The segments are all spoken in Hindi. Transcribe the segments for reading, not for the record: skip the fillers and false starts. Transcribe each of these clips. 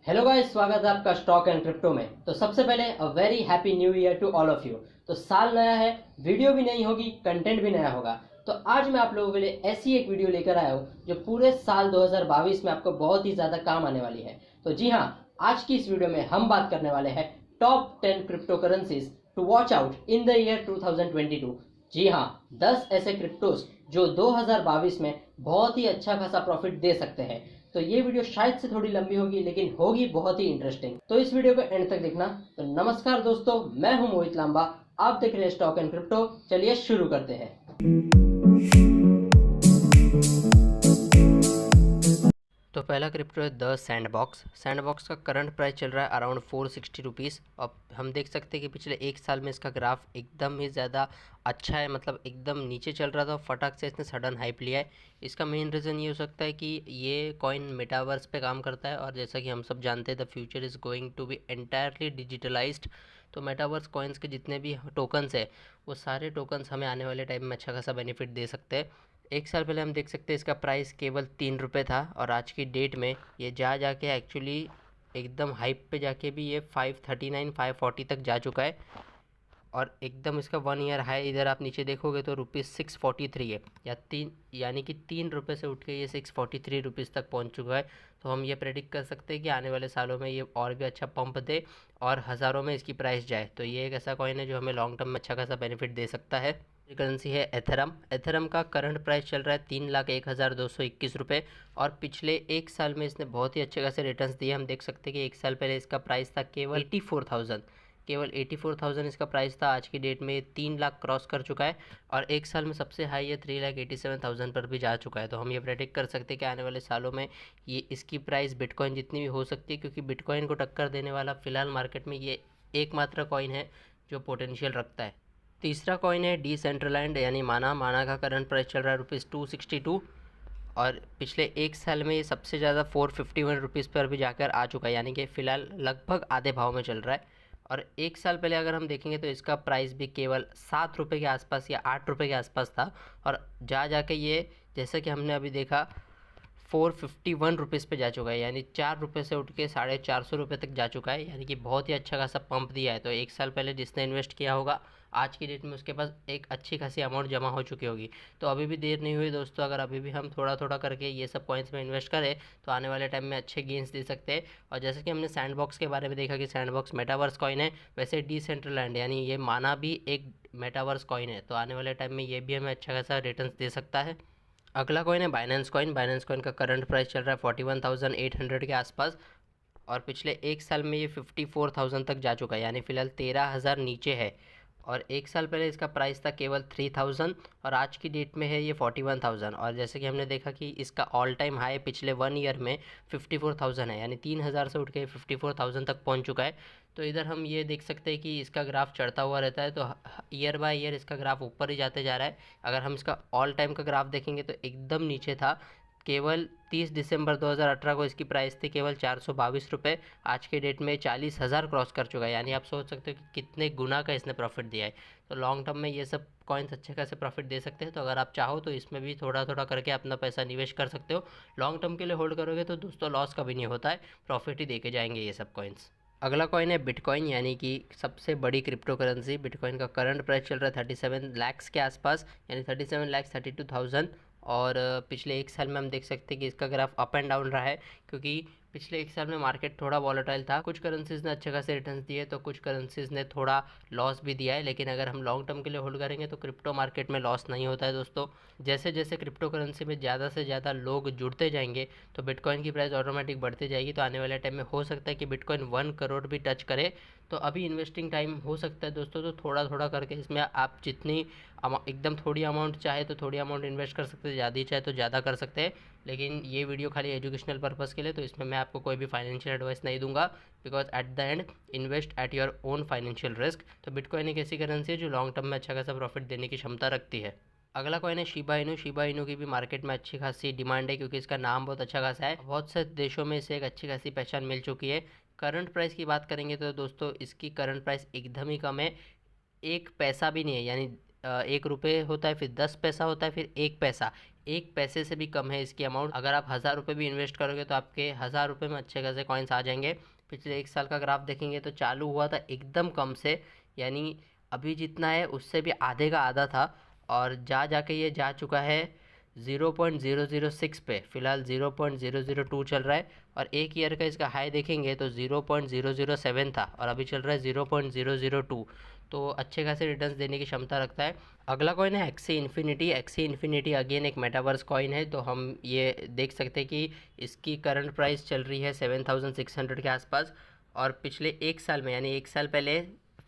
हेलो गाइस, स्वागत है आपका स्टॉक एंड क्रिप्टो में। तो सबसे पहले a very happy new year to all of you. तो साल नया है, वीडियो भी नई होगी, कंटेंट भी नया होगा। तो आज मैं आप लोगों के लिए ऐसी एक वीडियो लेकर आया हूँ जो पूरे साल 2022 में आपको बहुत ही ज़्यादा काम आने वाली है। तो जी हाँ, आज की इस वीडियो में हम बात करने वाले हैं top 10 crypto currencies to watch out in the year 2022। जी हाँ, 10 ऐसे क्रिप्टोज जो 2022 में बहुत ही अच्छा खासा प्रॉफिट दे सकते हैं। तो ये वीडियो शायद से थोड़ी लंबी होगी, लेकिन होगी बहुत ही इंटरेस्टिंग। तो इस वीडियो को एंड तक देखना। तो नमस्कार दोस्तों, मैं हूं मोहित लांबा, आप देख रहे हैं स्टॉक एंड क्रिप्टो। चलिए शुरू करते हैं। तो पहला क्रिप्टो है द सैंडबॉक्स। सैंडबॉक्स का करंट प्राइस चल रहा है अराउंड 460 रुपीज़। अब हम देख सकते हैं कि पिछले एक साल में इसका ग्राफ एकदम ही ज़्यादा अच्छा है, मतलब एकदम नीचे चल रहा था, फटाक से इसने सडन हाइप लिया है। इसका मेन रीज़न ये हो सकता है कि ये कॉइन मेटावर्स पे काम करता है, और जैसा कि हम सब जानते हैं the future is going to be entirely digitalized. तो मेटावर्स कॉइन्स के जितने भी टोकन्स है, वो सारे टोकन्स हमें आने वाले टाइम में अच्छा खासा बेनिफिट दे सकते हैं। एक साल पहले हम देख सकते हैं इसका प्राइस केवल 3 रुपये था, और आज की डेट में ये जाके एक्चुअली एकदम हाइप पे जाके भी ये 539 540 तक जा चुका है। और एकदम इसका 1 ईयर हाई इधर आप नीचे देखोगे तो ₹643 है, या तीन, यानी कि 3 रुपये से उठ के ये 643 रुपीज़ तक पहुंच चुका है। तो हम ये प्रेडिक्ट कर सकते हैं कि आने वाले सालों में ये और भी अच्छा पंप दे और हज़ारों में इसकी प्राइस जाए। तो ये एक ऐसा कॉइन है जो हमें लॉन्ग टर्म में अच्छा खासा बेनिफिट दे सकता है। करेंसी है एथेरम। एथेरम का करंट प्राइस चल रहा है 3,01,221 रुपये, और पिछले एक साल में इसने बहुत ही अच्छे खासे रिटर्न्स दिए। हम देख सकते हैं कि एक साल पहले इसका प्राइस था केवल 84,000 इसका प्राइस था। आज की डेट में 3 लाख क्रॉस कर चुका है, और एक साल में सबसे हाई है 3,87,000 पर भी जा चुका है। तो हम ये प्रेडिक्ट कर सकते हैं कि आने वाले सालों में ये इसकी प्राइस बिटकॉइन जितनी भी हो सकती है, क्योंकि बिटकॉइन को टक्कर देने वाला फिलहाल मार्केट में ये एकमात्र कॉइन है जो पोटेंशियल रखता है। तीसरा कॉइन है डिसेंट्रलैंड यानी माना। माना का करंट प्राइस चल रहा है ₹262, और पिछले एक साल में ये सबसे ज़्यादा 451 रुपीज़ पर भी जाकर आ चुका है, यानी कि फ़िलहाल लगभग आधे भाव में चल रहा है। और एक साल पहले अगर हम देखेंगे तो इसका प्राइस भी केवल 7 रुपये के आसपास या 8 रुपये के आसपास था, और जाके ये, जैसा कि हमने अभी देखा, 451 रुपीज़ पे जा चुका है, यानी 4 रुपये से उठ के 450 रुपये तक जा चुका है, यानी कि बहुत ही अच्छा खासा पंप दिया है। तो एक साल पहले जिसने इन्वेस्ट किया होगा, आज की डेट में उसके पास एक अच्छी खासी अमाउंट जमा हो चुकी होगी। तो अभी भी देर नहीं हुई दोस्तों, अगर अभी भी हम थोड़ा थोड़ा करके ये सब कॉइन्स में इन्वेस्ट करें तो आने वाले टाइम में अच्छे गेंस दे सकते हैं। और जैसे कि हमने सैंडबॉक्स के बारे में देखा कि सैंडबॉक्स मेटावर्स कॉइन है, वैसे डिसेंट्रलैंड यानी ये माना भी एक मेटावर्स कॉइन है। तो आने वाले टाइम में ये भी हमें अच्छा खासा रिटर्न दे सकता है। अगला कॉइन है बाइनेंस कॉइन। बाइनेंस कॉइन का करंट प्राइस चल रहा है 41,800 के आसपास, और पिछले एक साल में ये 54,000 तक जा चुका है, यानी फ़िलहाल 13,000 नीचे है। और एक साल पहले इसका प्राइस था केवल 3,000, और आज की डेट में है ये 41,000। और जैसे कि हमने देखा कि इसका ऑल टाइम हाई पिछले 1 ईयर में 54,000 है, यानी 3,000 से उठ के 54,000 तक पहुंच चुका है। तो इधर हम ये देख सकते हैं कि इसका ग्राफ चढ़ता हुआ रहता है, तो ईयर बाय ईयर इसका ग्राफ ऊपर ही जाते जा रहा है। अगर हम इसका ऑल टाइम का ग्राफ देखेंगे तो एकदम नीचे था। केवल 30 दिसंबर 2018 को इसकी प्राइस थी केवल 422 रुपये। आज के डेट में 40,000 क्रॉस कर चुका है, यानी आप सोच सकते हो कि कितने गुना का इसने प्रॉफिट दिया है। तो लॉन्ग टर्म में ये सब कॉइन्स अच्छे खासे प्रॉफिट दे सकते हैं। तो अगर आप चाहो तो इसमें भी थोड़ा थोड़ा करके अपना पैसा निवेश कर सकते हो। लॉन्ग टर्म के लिए होल्ड करोगे तो दोस्तों लॉस कभी नहीं होता है, प्रॉफिट ही दे के जाएंगे ये सब कॉइन्स। अगला कॉइन है बिटकॉइन, यानी कि सबसे बड़ी क्रिप्टो करेंसी। बिटकॉइन का करंट प्राइस चल रहा है 37 लाख के आसपास, यानी 37,32,000। और पिछले एक साल में हम देख सकते हैं कि इसका ग्राफ अप एंड डाउन रहा है, क्योंकि पिछले एक साल में मार्केट थोड़ा वॉलेटाइल था। कुछ करेंसीज ने अच्छे खासे रिटर्न्स दिए, तो कुछ करेंसीज ने थोड़ा लॉस भी दिया है। लेकिन अगर हम लॉन्ग टर्म के लिए होल्ड करेंगे तो क्रिप्टो मार्केट में लॉस नहीं होता है दोस्तों। जैसे जैसे क्रिप्टो करेंसी में ज़्यादा से ज़्यादा लोग जुड़ते जाएंगे तो बिटकॉइन की प्राइस ऑटोमेटिक बढ़ती जाएगी। तो आने वाले टाइम में हो सकता है कि बिटकॉइन 1 करोड़ भी टच करे। तो अभी इन्वेस्टिंग टाइम हो सकता है दोस्तों, तो थोड़ा थोड़ा करके इसमें आप जितनी एकदम थोड़ी अमाउंट चाहे तो थोड़ी अमाउंट इन्वेस्ट कर सकते हैं, ज़्यादा चाहे तो ज़्यादा कर सकते हैं। लेकिन ये वीडियो खाली एजुकेशनल पर्पज़ के लिए, तो इसमें मैं आपको कोई भी फाइनेंशियल एडवाइस नहीं दूंगा, because at the end invest at your own financial risk. तो बिटकॉइन एक ऐसी करेंसी है जो लॉन्ग टर्म में अच्छा खासा प्रॉफिट देने की क्षमता रखती है। अगला कॉइन है शिबा इनू। शिबा इनू की भी मार्केट में अच्छी खासी डिमांड है, क्योंकि इसका नाम बहुत अच्छा खासा है। बहुत से देशों में इसे एक अच्छी खासी पहचान मिल चुकी है। करंट प्राइस की बात करेंगे तो दोस्तों इसकी करंट प्राइस एकदम ही कम है, 1 पैसा भी नहीं है। यानी 1 रुपये होता है, फिर 10 पैसा होता है, फिर 1 पैसा, एक पैसे से भी कम है इसकी अमाउंट। अगर आप 1000 रुपये भी इन्वेस्ट करोगे तो आपके 1000 रुपये में अच्छे खासे कॉइन्स आ जाएंगे। पिछले एक साल का ग्राफ देखेंगे तो चालू हुआ था एकदम कम से, यानी अभी जितना है उससे भी आधे का आधा था, और जाके ये जा चुका है 0.006 पे। फिलहाल 0.002 चल रहा है, और एक ईयर का इसका हाई देखेंगे तो 0.007 था, और अभी चल रहा है 0.002। तो अच्छे खासे रिटर्न्स देने की क्षमता रखता है। अगला कॉइन है XC infinity. XC infinity again एक मेटावर्स कॉइन है। तो हम ये देख सकते हैं कि इसकी करंट प्राइस चल रही है 7600 के आसपास, और पिछले एक साल में यानी एक साल पहले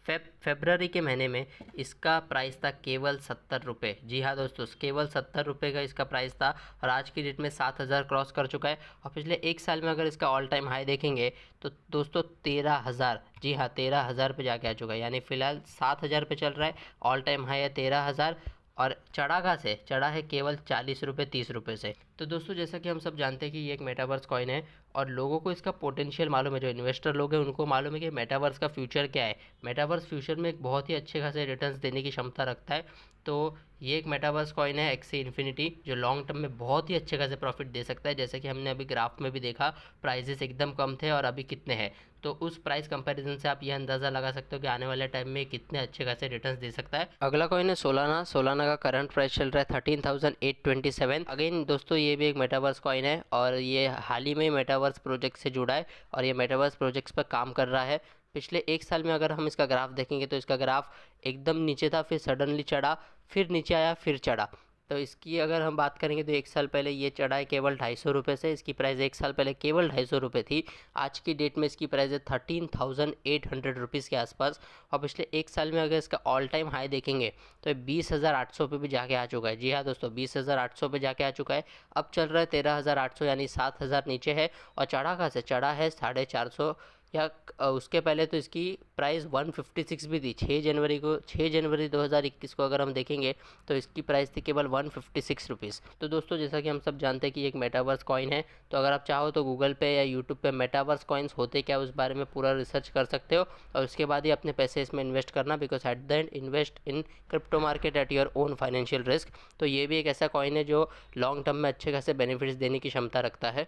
फेब्रवरी के महीने में इसका प्राइस था केवल 70 रुपये। जी हाँ दोस्तों, केवल 70 रुपये का इसका प्राइस था, और आज की डेट में 7000 क्रॉस कर चुका है। और पिछले एक साल में अगर इसका ऑल टाइम हाई देखेंगे तो दोस्तों 13,000, जी हाँ 13,000 पे जाके आ चुका है। यानी फिलहाल 7000 पे चल रहा है, ऑल टाइम हाई है 13,000, और चढ़ा कहाँ से? चढ़ा है केवल 40 रुपये 30 रुपये से। तो दोस्तों जैसा कि हम सब जानते हैं कि ये एक मेटावर्स कॉइन है, और लोगों को इसका पोटेंशियल मालूम है। जो इन्वेस्टर लोग हैं उनको मालूम है कि मेटावर्स का फ्यूचर क्या है। मेटावर्स फ्यूचर में एक बहुत ही अच्छे खासे रिटर्न्स देने की क्षमता रखता है। तो ये एक मेटावर्स कॉइन है एक्सी इन्फिनिटी, जो लॉन्ग टर्म में बहुत ही अच्छे खासे प्रॉफिट दे सकता है। जैसे कि हमने अभी ग्राफ में भी देखा, प्राइजेस एकदम कम थे और अभी कितने हैं। तो उस प्राइस कंपैरिजन से आप ये अंदाज़ा लगा सकते हो कि आने वाले टाइम में कितने अच्छे खासे रिटर्न्स दे सकता है। अगला कॉइन है सोलाना। सोलाना का करंट प्राइस चल रहा है 13,827। अगेन दोस्तों ये भी एक मेटावर्स कॉइन है, और ये हाल ही में मेटावर्स प्रोजेक्ट से जुड़ा है, और ये मेटावर्स प्रोजेक्ट्स पर काम कर रहा है। पिछले एक साल में अगर हम इसका ग्राफ देखेंगे तो इसका ग्राफ एकदम नीचे था, फिर सडनली चढ़ा, फिर नीचे आया, फिर चढ़ा। तो इसकी अगर हम बात करेंगे तो एक साल पहले ये चढ़ा है केवल 250 रुपये से। इसकी प्राइस एक साल पहले केवल 250 रुपये थी। आज की डेट में इसकी प्राइस है 13,800 रुपीज़ के आसपास। और पिछले एक साल में अगर इसका ऑल टाइम हाई देखेंगे तो 20,800 पे भी जाके आ चुका है। जी हाँ दोस्तों, 20,800 पे जाके आ चुका है। अब चल रहा है 13,800, यानी 7,000 नीचे है। और चढ़ा कहाँ से? चढ़ा है 450, या उसके पहले तो इसकी प्राइस 156 भी थी। 6 जनवरी 2021 को अगर हम देखेंगे तो इसकी प्राइस थी केवल 156 रुपीज़। तो दोस्तों जैसा कि हम सब जानते हैं कि एक मेटावर्स कॉइन है, तो अगर आप चाहो तो गूगल पे या यूट्यूब पे मेटावर्स कॉइन्स होते क्या उस बारे में पूरा रिसर्च कर सकते हो, और उसके बाद ही अपने पैसे इसमें इन्वेस्ट करना। Because at the end invest in crypto market at your own financial risk. तो ये भी एक ऐसा कॉइन है जो लॉन्ग टर्म में अच्छे खासे बेनिफिट्स देने की क्षमता रखता है।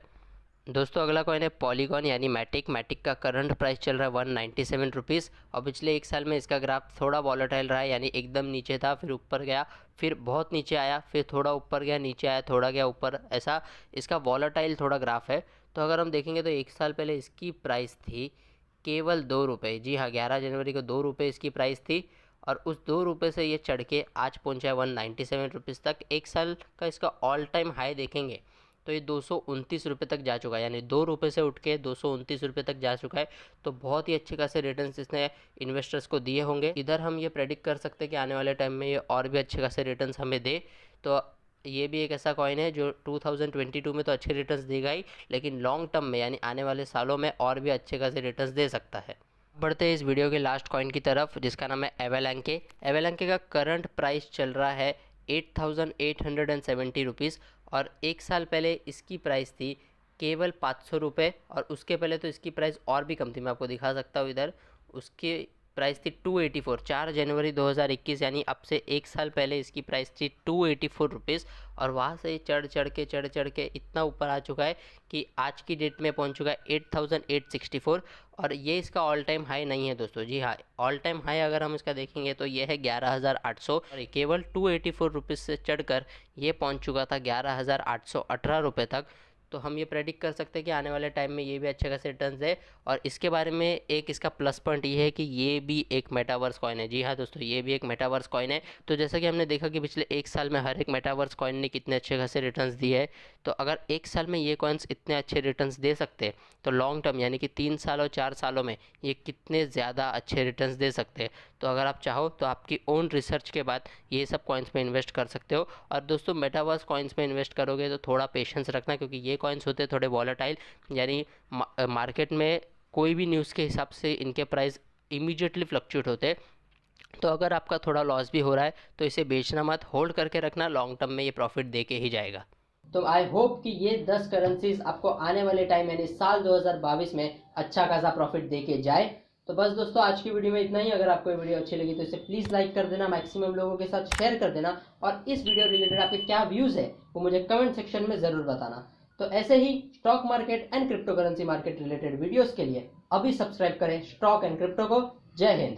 दोस्तों अगला कॉइन है पॉलीगॉन यानी मैटिक। मैटिक का करंट प्राइस चल रहा है 197 रुपीज़, और पिछले एक साल में इसका ग्राफ थोड़ा वॉलेटाइल रहा है, यानी एकदम नीचे था, फिर ऊपर गया, फिर बहुत नीचे आया, फिर थोड़ा ऊपर गया, नीचे आया, थोड़ा गया ऊपर, ऐसा इसका वॉलेटाइल थोड़ा ग्राफ है। तो अगर हम देखेंगे तो एक साल पहले इसकी प्राइस थी केवल 2 रुपये। जी हाँ, 11 जनवरी को 2 रुपये इसकी प्राइस थी, और उस 2 रुपये से ये चढ़ के आज पहुँचा है 197 रुपीज़ तक। एक साल का इसका ऑल टाइम हाई देखेंगे तो ये 229 रुपये तक जा चुका है, यानी 2 रुपये से उठ के 229 रुपये तक जा चुका है। तो बहुत ही अच्छे खासे रिटर्न्स इसने इन्वेस्टर्स को दिए होंगे। इधर हम ये प्रेडिक्ट कर सकते हैं कि आने वाले टाइम में ये और भी अच्छे खासे रिटर्न्स हमें दे। तो ये भी एक ऐसा कॉइन है जो 2022 में तो अच्छे रिटर्न्स देगा ही, लेकिन लॉन्ग टर्म में यानी आने वाले सालों में और भी अच्छे खासे रिटर्न्स दे सकता है। बढ़ते हैं इस वीडियो के लास्ट कॉइन की तरफ, जिसका नाम है एवेलैंके। एवेलैंके का करंट प्राइस चल रहा है 8,870 रुपीज़, और एक साल पहले इसकी प्राइस थी केवल 500 रुपये, और उसके पहले तो इसकी प्राइस और भी कम थी। मैं आपको दिखा सकता हूँ इधर, उसकी प्राइस थी 284। 4 जनवरी 2021 यानी अब से एक साल पहले इसकी प्राइस थी 284 रुपीज़, और वहाँ से चढ़ के इतना ऊपर आ चुका है कि आज की डेट में पहुँच चुका है 8,864। और ये इसका ऑल टाइम हाई नहीं है दोस्तों। जी हाँ, ऑल टाइम हाई अगर हम इसका देखेंगे तो ये है 11,800, और केवल 284 रुपीज़ से चढ़कर ये पहुँच चुका था 11,818 रुपये तक। तो हम ये प्रेडिक्ट कर सकते हैं कि आने वाले टाइम में ये भी अच्छे खासे रिटर्न्स है। और इसके बारे में एक इसका प्लस पॉइंट ये है कि ये भी एक मेटावर्स कॉइन है। जी हाँ दोस्तों, ये भी एक मेटावर्स कॉइन है। तो जैसा कि हमने देखा कि पिछले एक साल में हर एक मेटावर्स कॉइन ने कितने अच्छे खासे रिटर्न्स दिए है, तो अगर एक साल में ये कॉइन्स इतने अच्छे रिटर्न्स दे सकते हैं तो लॉन्ग टर्म यानी कि 3 साल और 4 सालों में ये कितने ज़्यादा अच्छे रिटर्न्स दे सकते हैं। तो अगर आप चाहो तो आपकी ओन रिसर्च के बाद ये सब कॉइन्स में इन्वेस्ट कर सकते हो। और दोस्तों मेटावर्स कॉइन्स में इन्वेस्ट करोगे तो थोड़ा पेशेंस रखना, क्योंकि ये कॉइन्स होते हैं थोड़े वॉलेटाइल, यानी मार्केट में कोई भी न्यूज़ के हिसाब से इनके प्राइस इमीडिएटली फ्लक्चुएट होते हैं। तो अगर आपका थोड़ा लॉस भी हो रहा है तो इसे बेचना मत, होल्ड करके रखना, लॉन्ग टर्म में ये प्रॉफिट दे के ही जाएगा। तो आई होप कि ये 10 करेंसीज आपको आने वाले टाइम यानी साल 2022 में अच्छा खासा प्रॉफिट दे के जाए। तो बस दोस्तों आज की वीडियो में इतना ही। अगर आपको ये वीडियो अच्छी लगी तो इसे प्लीज़ लाइक कर देना, मैक्सिमम लोगों के साथ शेयर कर देना, और इस वीडियो रिलेटेड आपके क्या व्यूज़ है वो मुझे कमेंट सेक्शन में ज़रूर बताना। तो ऐसे ही stock market and cryptocurrency market related videos के लिए अभी सब्सक्राइब करें स्टॉक एंड क्रिप्टो को। जय हिंद।